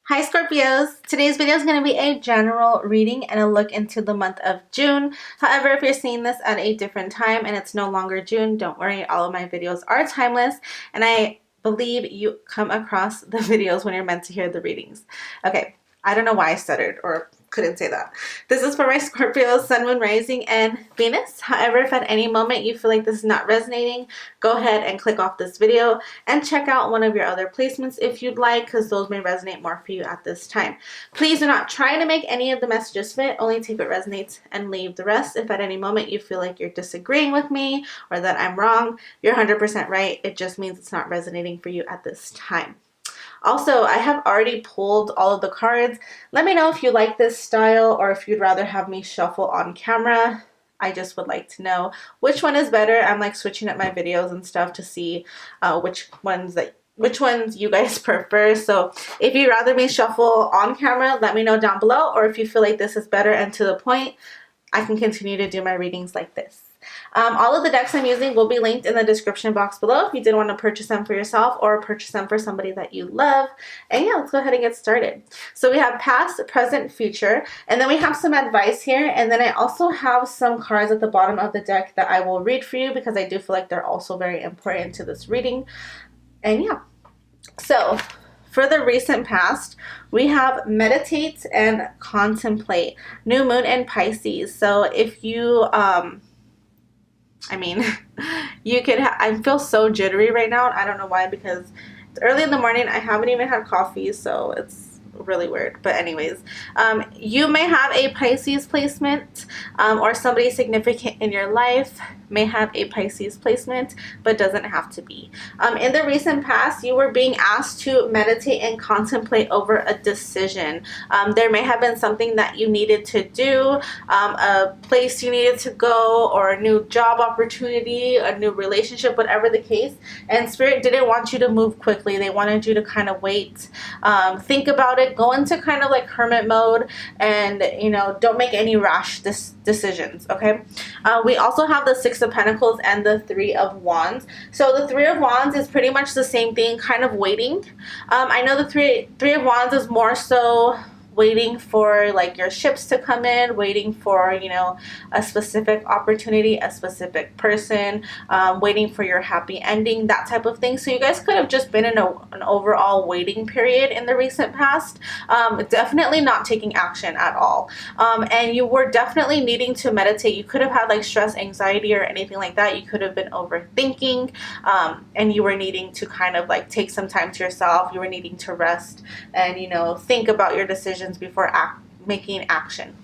Hi Scorpios! Today's video is going to be a general reading and a look into the month of June. However, if you're seeing this at a different time and it's no longer June, don't worry, all of my videos are timeless and I believe you come across the videos when you're meant to hear the readings. Okay, I don't know why I stuttered or couldn't say that. This is for my Scorpio, Sun, Moon, Rising, and Venus. However, if at any moment you feel like this is not resonating, go ahead and click off this video and check out one of your other placements if you'd like, because those may resonate more for you at this time. Please do not try to make any of the messages fit. Only take what resonates and leave the rest. If at any moment you feel like you're disagreeing with me or that I'm wrong, you're 100% right. It just means it's not resonating for you at this time. Also, I have already pulled all of the cards. Let me know if you like this style or if you'd rather have me shuffle on camera. I just would like to know which one is better. I'm like switching up my videos and stuff to see which ones you guys prefer. So if you'd rather me shuffle on camera, let me know down below. Or if you feel like this is better and to the point, I can continue to do my readings like this. All of the decks I'm using will be linked in the description box below if you did want to purchase them for yourself or purchase them for somebody that you love. And yeah, let's go ahead and get started. So we have past, present, future, and then we have some advice here. And then I also have some cards at the bottom of the deck that I will read for you because I do feel like they're also very important to this reading. And yeah, so for the recent past, we have meditate and contemplate, new moon and Pisces. So if you, you could, I feel so jittery right now. I don't know why, because it's early in the morning. I haven't even had coffee, so it's really weird. But anyways, you may have a Pisces placement or somebody significant in your life may have a Pisces placement, but doesn't have to be. In the recent past, you were being asked to meditate and contemplate over a decision. There may have been something that you needed to do, a place you needed to go, or a new job opportunity, a new relationship, whatever the case. And Spirit didn't want you to move quickly. They wanted you to kind of wait, think about it, go into kind of like hermit mode, and don't make any rash decisions. Okay. We also have the Six of Pentacles and the Three of Wands. So the Three of Wands is pretty much the same thing, kind of waiting. I know the Three of Wands is more so waiting for like your ships to come in, waiting for a specific opportunity, a specific person, waiting for your happy ending, that type of thing. So you guys could have just been in an overall waiting period in the recent past, definitely not taking action at all, and you were definitely needing to meditate. You could have had like stress, anxiety, or anything like that. You could have been overthinking, and you were needing to kind of like take some time to yourself. You were needing to rest and think about your decisions before making action.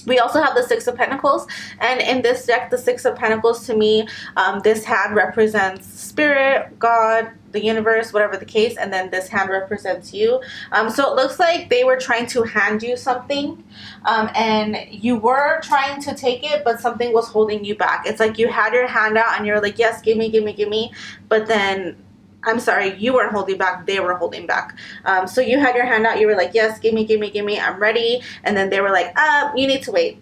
We also have the Six of Pentacles, and in this deck, the Six of Pentacles, to me, this hand represents Spirit, God, the universe, whatever the case, and then this hand represents you. So it looks like they were trying to hand you something, and you were trying to take it, but something was holding you back. It's like you had your hand out and you're like, yes, give me, give me, give me, but then I'm sorry, you weren't holding back, they were holding back. So you had your hand out, you were like, yes, give me, give me, give me, I'm ready. And then they were like, you need to wait.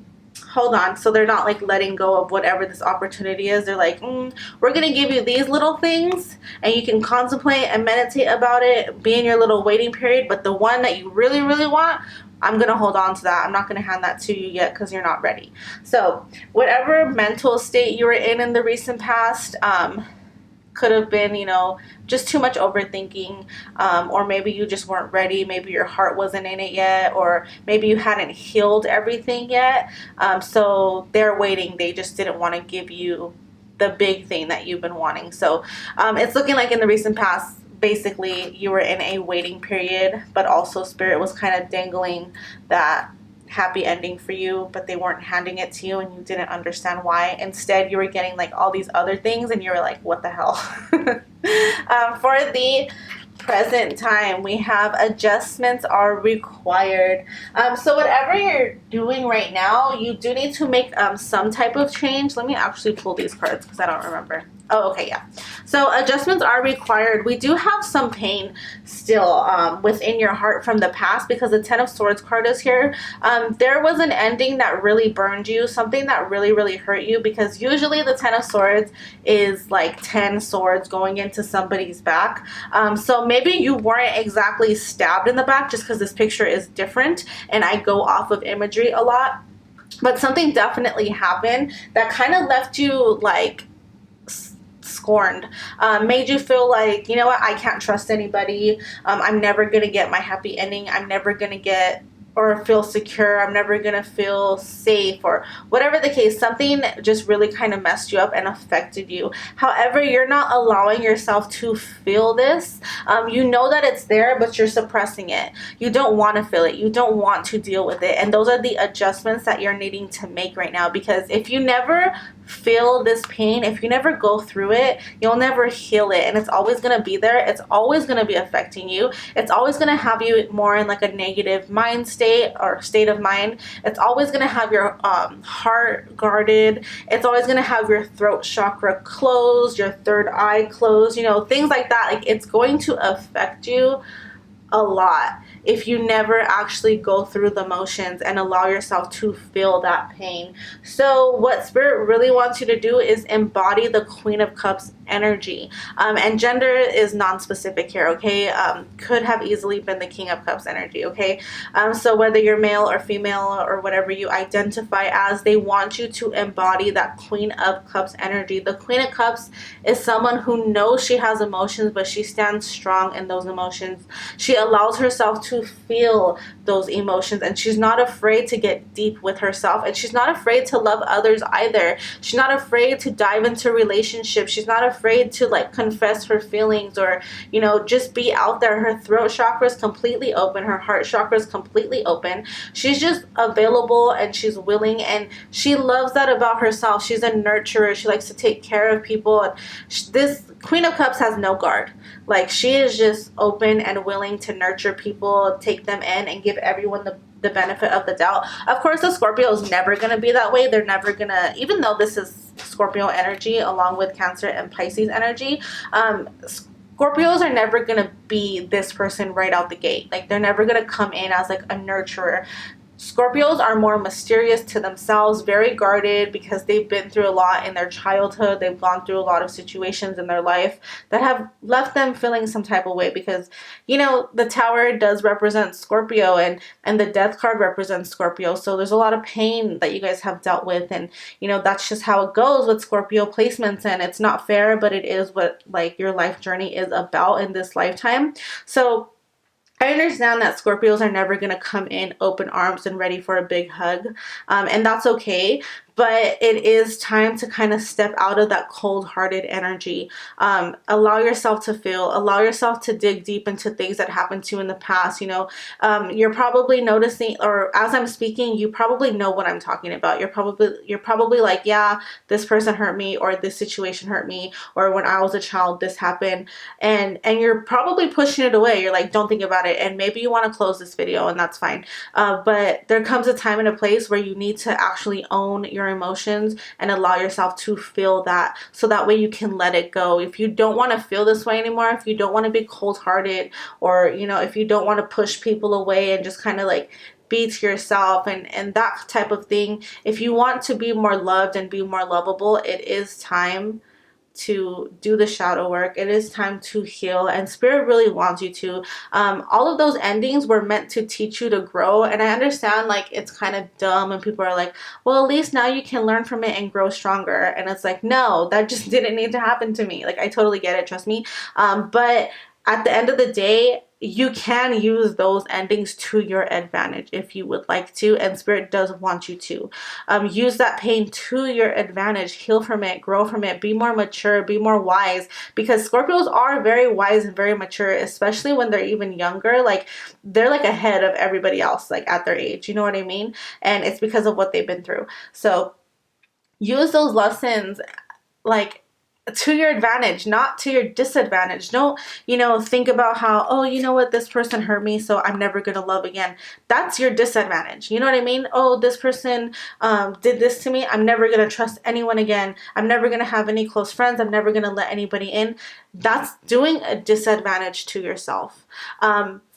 Hold on. So they're not like letting go of whatever this opportunity is. They're like, we're going to give you these little things and you can contemplate and meditate about it, be in your little waiting period. But the one that you really, really want, I'm going to hold on to that. I'm not going to hand that to you yet because you're not ready. So whatever mental state you were in the recent past, could have been, just too much overthinking, or maybe you just weren't ready. Maybe your heart wasn't in it yet, or maybe you hadn't healed everything yet. So they're waiting. They just didn't want to give you the big thing that you've been wanting. So it's looking like in the recent past, basically you were in a waiting period, but also Spirit was kind of dangling that happy ending for you, but they weren't handing it to you and you didn't understand why. Instead, you were getting like all these other things and you were like, what the hell? For the present time, we have adjustments are required. So whatever you're doing right now, you do need to make some type of change. Let me actually pull these cards because I don't remember. Oh, okay, yeah. So adjustments are required. We do have some pain still within your heart from the past, because the Ten of Swords card is here. There was an ending that really burned you, something that really, really hurt you, because usually the Ten of Swords is like 10 swords going into somebody's back. So maybe you weren't exactly stabbed in the back, just because this picture is different and I go off of imagery a lot. But something definitely happened that kind of left you like scorned, made you feel like, you know what, I can't trust anybody. I'm never gonna get my happy ending. I'm never gonna get or feel secure. I'm never gonna feel safe, or whatever the case. Something just really kind of messed you up and affected you. However, you're not allowing yourself to feel this. You know that it's there, but you're suppressing it. You don't want to feel it. You don't want to deal with it. And those are the adjustments that you're needing to make right now, because if you never feel this pain, if you never go through it, you'll never heal it, and it's always going to be there. It's always going to be affecting you. It's always going to have you more in like a negative mind state or state of mind. It's always going to have your heart guarded. It's always going to have your throat chakra closed, your third eye closed, you know, things like that. Like, it's going to affect you a lot if you never actually go through the motions and allow yourself to feel that pain. So what Spirit really wants you to do is embody the Queen of Cups energy. And gender is non-specific here, okay? Could have easily been the King of Cups energy, okay? So whether you're male or female or whatever you identify as, they want you to embody that Queen of Cups energy. The Queen of Cups is someone who knows she has emotions, but she stands strong in those emotions. She allows herself to feel those emotions, and she's not afraid to get deep with herself, and she's not afraid to love others either. She's not afraid to dive into relationships. She's not afraid to like confess her feelings, or, you know, just be out there. Her throat chakra is completely open. Her heart chakra is completely open. She's just available, and she's willing, and she loves that about herself. She's a nurturer. She likes to take care of people, and this Queen of Cups has no guard. Like, she is just open and willing to nurture people, take them in, and give everyone the benefit of the doubt. Of course, the Scorpio is never going to be that way. They're never going to, even though this is Scorpio energy along with Cancer and Pisces energy, Scorpios are never going to be this person right out the gate. Like, they're never going to come in as like a nurturer. Scorpios are more mysterious to themselves, very guarded, because they've been through a lot in their childhood. They've gone through a lot of situations in their life that have left them feeling some type of way, because, you know, the Tower does represent Scorpio, and the Death card represents Scorpio. So there's a lot of pain that you guys have dealt with, and, you know, that's just how it goes with Scorpio placements, and it's not fair, but it is what like your life journey is about in this lifetime. So I understand that Scorpios are never going to come in open arms and ready for a big hug, and that's okay. But it is time to kind of step out of that cold-hearted energy. Allow yourself to feel. Allow yourself to dig deep into things that happened to you in the past. You know, you're probably noticing, or as I'm speaking, you probably know what I'm talking about. You're probably like, yeah, this person hurt me, or this situation hurt me, or when I was a child, this happened, and you're probably pushing it away. You're like, don't think about it, and maybe you want to close this video, and that's fine. But there comes a time and a place where you need to actually own your emotions and allow yourself to feel that, so that way you can let it go. If you don't want to feel this way anymore, if you don't want to be cold-hearted, or, you know, if you don't want to push people away and just kind of like be to yourself and that type of thing, if you want to be more loved and be more lovable, it is time to do the shadow work. It is time to heal, and Spirit really wants you to. All of those endings were meant to teach you to grow, and I understand like it's kind of dumb, and people are like, well, at least now you can learn from it and grow stronger, and it's like, no, that just didn't need to happen to me. Like, I totally get it, trust me. But at the end of the day, you can use those endings to your advantage if you would like to, and Spirit does want you to. Use that pain to your advantage. Heal from it, grow from it, be more mature, be more wise, because Scorpios are very wise and very mature, especially when they're even younger. Like, they're like ahead of everybody else, like at their age, you know what I mean? And it's because of what they've been through. So use those lessons, like, to your advantage, not to your disadvantage. Don't, think about how, oh, you know what, this person hurt me, so I'm never gonna love again. That's your disadvantage. You know what I mean? Oh, this person did this to me. I'm never gonna trust anyone again. I'm never gonna have any close friends. I'm never gonna let anybody in. That's doing a disadvantage to yourself.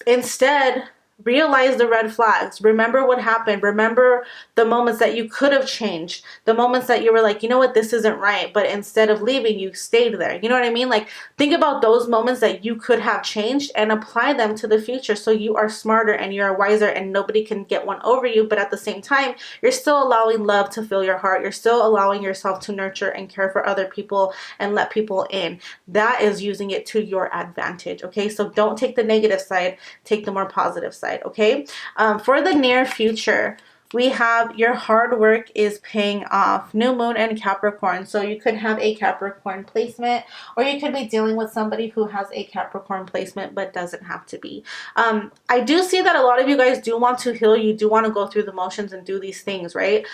Instead, realize the red flags. Remember what happened. Remember the moments that you could have changed. The moments that you were like, you know what, this isn't right. But instead of leaving, you stayed there. You know what I mean? Like, think about those moments that you could have changed and apply them to the future, so you are smarter and you're wiser and nobody can get one over you. But at the same time, you're still allowing love to fill your heart. You're still allowing yourself to nurture and care for other people and let people in. That is using it to your advantage. Okay, so don't take the negative side, take the more positive side. Okay, for the near future, we have your hard work is paying off. New moon and Capricorn. So you could have a Capricorn placement, or you could be dealing with somebody who has a Capricorn placement but doesn't have to be. I do see that a lot of you guys do want to heal. You do want to go through the motions and do these things, right?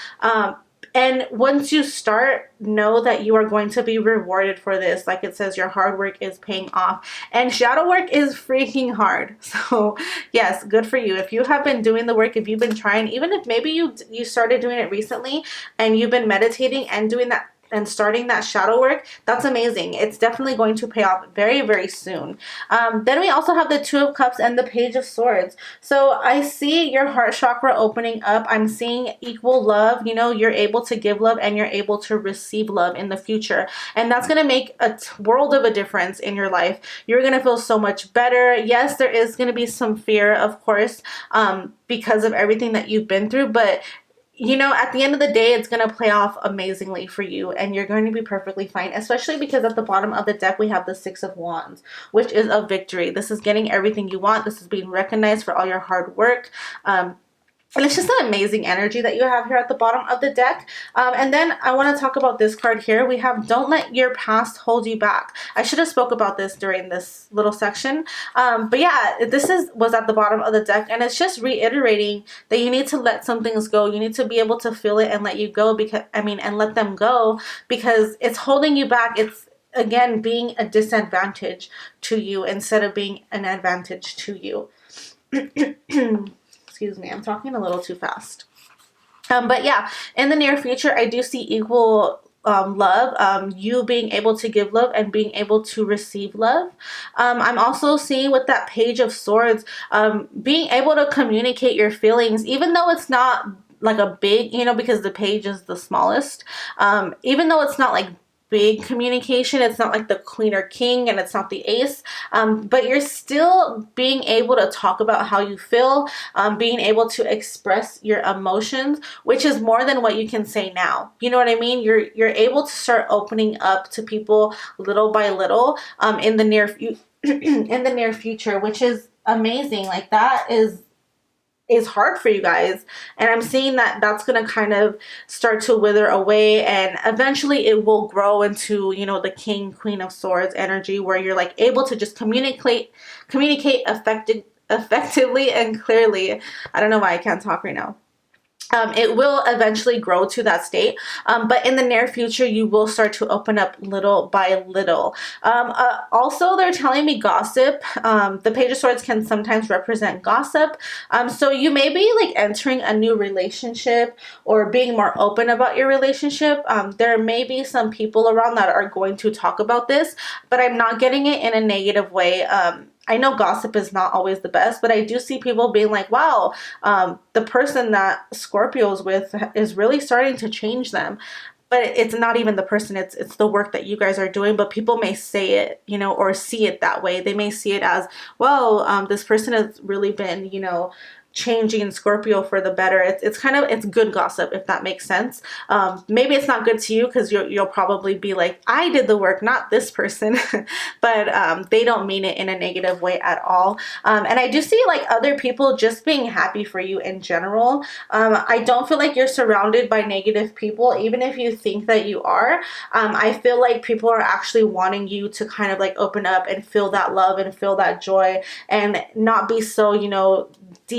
And once you start, know that you are going to be rewarded for this. Like it says, your hard work is paying off. And shadow work is freaking hard. So yes, good for you. If you have been doing the work, if you've been trying, even if maybe you started doing it recently and you've been meditating and doing that and starting that shadow work, that's amazing. It's definitely going to pay off very, very soon. Then we also have the Two of Cups and the Page of Swords. So I see your heart chakra opening up. I'm seeing equal love. You're able to give love and you're able to receive love in the future. And that's going to make a world of a difference in your life. You're going to feel so much better. Yes, there is going to be some fear, of course, because of everything that you've been through, but at the end of the day, it's going to play off amazingly for you and you're going to be perfectly fine, especially because at the bottom of the deck, we have the Six of Wands, which is a victory. This is getting everything you want. This is being recognized for all your hard work. And it's just an amazing energy that you have here at the bottom of the deck. And then I want to talk about this card here. We have Don't Let Your Past Hold You Back. I should have spoke about this during this little section. But yeah, this was at the bottom of the deck. And it's just reiterating that you need to let some things go. You need to be able to feel it and let you go and let them go, because it's holding you back. It's, again, being a disadvantage to you instead of being an advantage to you. Excuse me, I'm talking a little too fast. But yeah, in the near future, I do see equal love, you being able to give love and being able to receive love. I'm also seeing with that Page of Swords, being able to communicate your feelings, even though it's not like a big, because the page is the smallest, even though it's not like big communication, it's not like the Queen or King and it's not the Ace, but you're still being able to talk about how you feel, being able to express your emotions, which is more than what you can say now. You know what I mean? You're able to start opening up to people little by little in the near future, which is amazing. Like, that is hard for you guys, and I'm seeing that that's going to kind of start to wither away, and eventually it will grow into the King, Queen of Swords energy, where you're like able to just communicate effectively and clearly. I don't know why I can't talk right now. It will eventually grow to that state, but in the near future, you will start to open up little by little. Also, they're telling me gossip. The Page of Swords can sometimes represent gossip. So you may be like entering a new relationship or being more open about your relationship. There may be some people around that are going to talk about this, but I'm not getting it in a negative way. I know gossip is not always the best, but I do see people being like, wow, the person that Scorpio is with is really starting to change them. But it's not even the person, it's the work that you guys are doing. But people may say it, or see it that way. They may see it as, well, this person has really been, changing Scorpio for the better. It's good gossip, if that makes sense. Maybe it's not good to you because you'll probably be like, I did the work, not this person. But they don't mean it in a negative way at all. And I do see like other people just being happy for you in general. I don't feel like you're surrounded by negative people, even if you think that you are. I feel like people are actually wanting you to kind of like open up and feel that love and feel that joy, and not be so,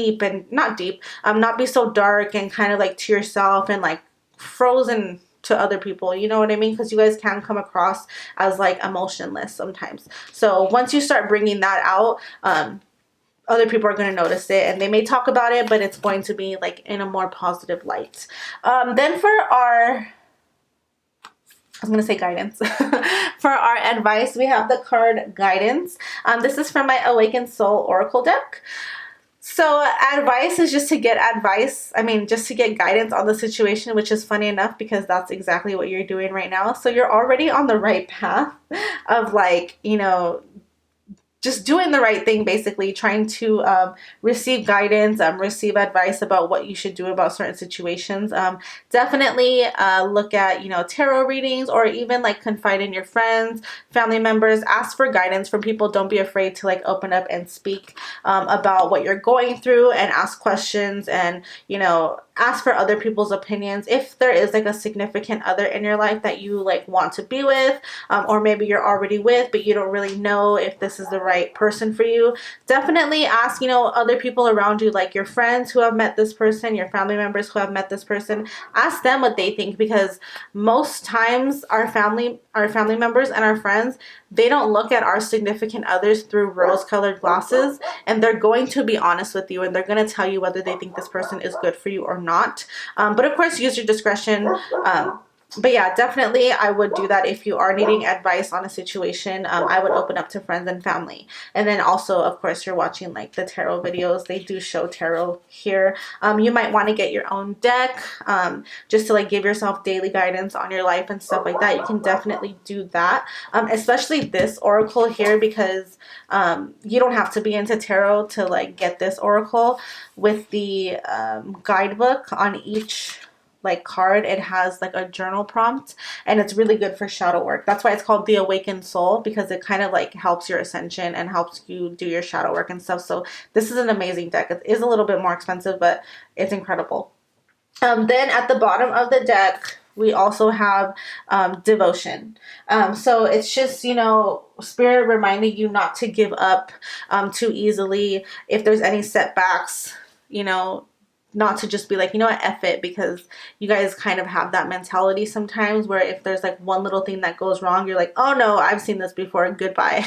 not be so dark and kind of like to yourself and like frozen to other people, you know what I mean? Because you guys can come across as like emotionless sometimes. So once you start bringing that out, other people are going to notice it, and they may talk about it, but it's going to be like in a more positive light. Then for our, I was going to say guidance. For our advice, we have the card Guidance. This is from my Awakened Soul Oracle deck. So advice is just to get advice. I mean, just to get guidance on the situation, which is funny enough because that's exactly what you're doing right now. So you're already on the right path of like, you know, just doing the right thing, basically trying to receive guidance, receive advice about what you should do about certain situations. Definitely look at, you know, tarot readings, or even like confide in your friends, family members, ask for guidance from people. Don't be afraid to like open up and speak about what you're going through, and ask questions, and, you know, ask for other people's opinions. If there is like a significant other in your life that you like want to be with, or maybe you're already with, but you don't really know if this is the right person for you, definitely ask, you know, other people around you, like your friends who have met this person, your family members who have met this person. Ask them what they think, because most times our family members and our friends, they don't look at our significant others through rose-colored glasses, and they're going to be honest with you, and they're going to tell you whether they think this person is good for you or not. But of course, use your discretion. But yeah, definitely I would do that if you are needing advice on a situation. I would open up to friends and family. And then also, of course, you're watching like the tarot videos. They do show tarot here. You might want to get your own deck just to like give yourself daily guidance on your life and stuff like that. You can definitely do that. Especially this oracle here, because you don't have to be into tarot to like get this oracle. With the guidebook on each like card, it has like a journal prompt, and it's really good for shadow work. That's why it's called the Awakened Soul, because it kind of like helps your ascension and helps you do your shadow work and stuff. So this is an amazing deck. It is a little bit more expensive, but it's incredible. Then at the bottom of the deck, we also have devotion. So it's just, you know, spirit reminding you not to give up too easily. If there's any setbacks, you know, not to just be like, you know what, F it, because you guys kind of have that mentality sometimes where if there's like one little thing that goes wrong, you're like, oh no, I've seen this before, goodbye.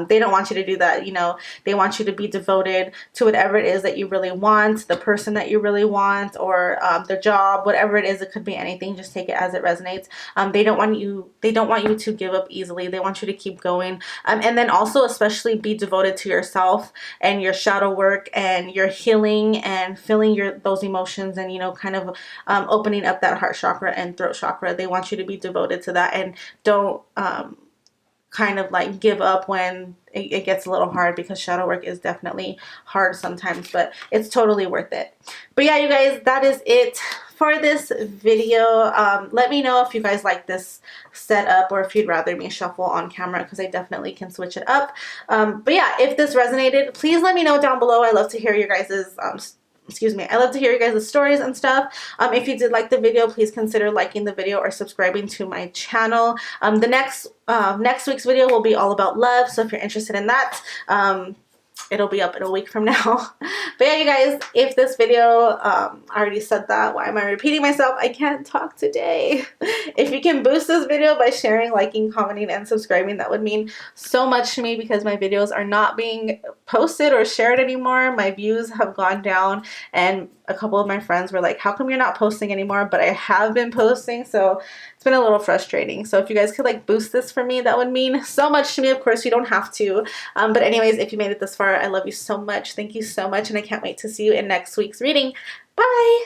They don't want you to do that. You know, they want you to be devoted to whatever it is that you really want, the person that you really want, or the job, whatever it is. It could be anything. Just take it as it resonates. They don't want you to give up easily. They want you to keep going. And then also especially be devoted to yourself and your shadow work and your healing and feeling those emotions, and, you know, kind of opening up that heart chakra and throat chakra. They want you to be devoted to that, and don't kind of like give up when it gets a little hard, because shadow work is definitely hard sometimes, but it's totally worth it. But yeah, you guys, that is it for this video. Let me know if you guys like this setup, or if you'd rather me shuffle on camera, because I definitely can switch it up. But yeah, if this resonated, please let me know down below. I love to hear your guys's I love to hear you guys' stories and stuff. If you did like the video, please consider liking the video or subscribing to my channel. The next week's video will be all about love, so if you're interested in that, it'll be up in a week from now. But yeah, you guys, if this video, I already said that, why am I repeating myself? I can't talk today. If you can boost this video by sharing, liking, commenting, and subscribing, that would mean so much to me, because my videos are not being posted or shared anymore. My views have gone down, and a couple of my friends were like, how come you're not posting anymore? But I have been posting, so it's been a little frustrating. So if you guys could like boost this for me, that would mean so much to me. Of course, you don't have to. But anyways, if you made it this far, I love you so much. Thank you so much, and I can't wait to see you in next week's reading. Bye!